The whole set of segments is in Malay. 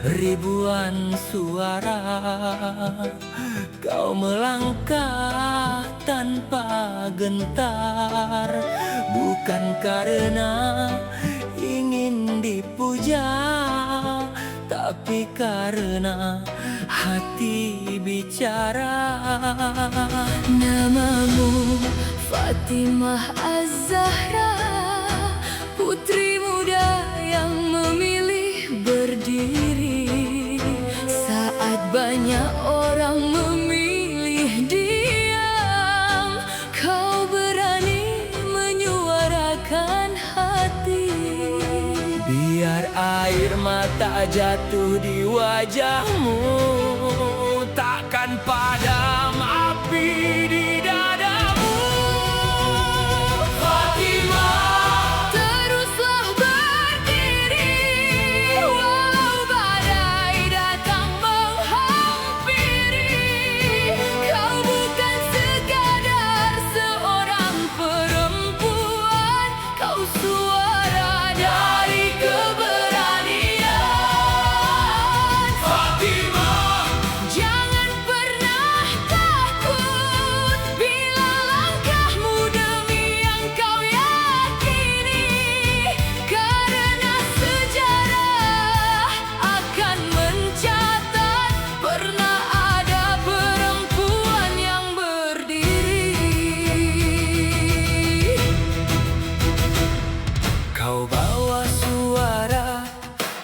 ribuan suara. Kau melangkah tanpa gentar, bukan karena ingin dipuja, tapi karena hati bicara. Namamu Fatimah Az-Zahra, putri muda yang memilih berdiri saat banyak orang memilih diam. Kau berani menyuarakan hati. Biar air mata jatuh di wajahmu, takkan padam api di dadamu. Fatimah, Teruslah berdiri walau badai datang menghampiri. Kau bukan sekadar seorang perempuan, kau suara dari keberanian. Fatimah, Jangan pernah takut bila langkahmu demi yang kau yakini, karena sejarah akan mencatat pernah ada perempuan yang berdiri. kau bawa suara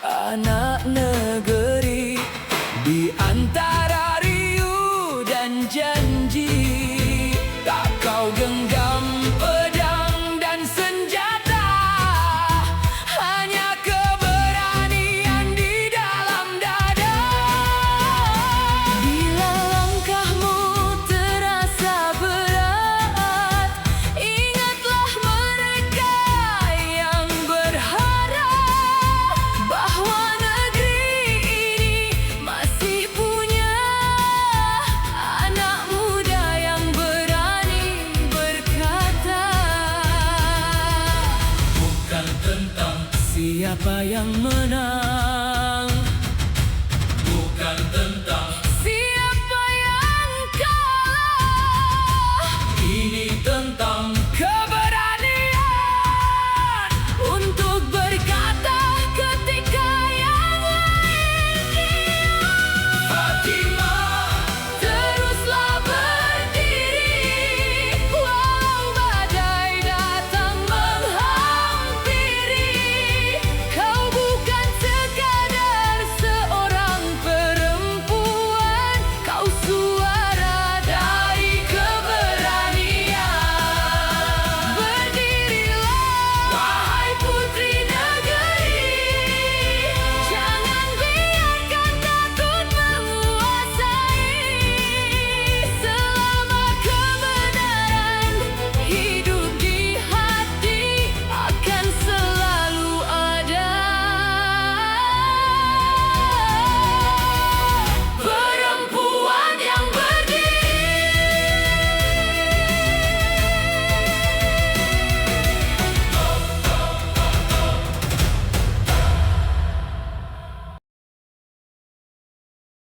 anak negeri di antara riuh dan janji. Tak kau genggam pedang dan senjata, hanya keberanian di dalam dada. Bila langkahmu terasa berat, ingatlah mereka yang berharap bahwa negeri ini masih punya anak muda yang berani berkata. Bukan tentang siapa yang menang,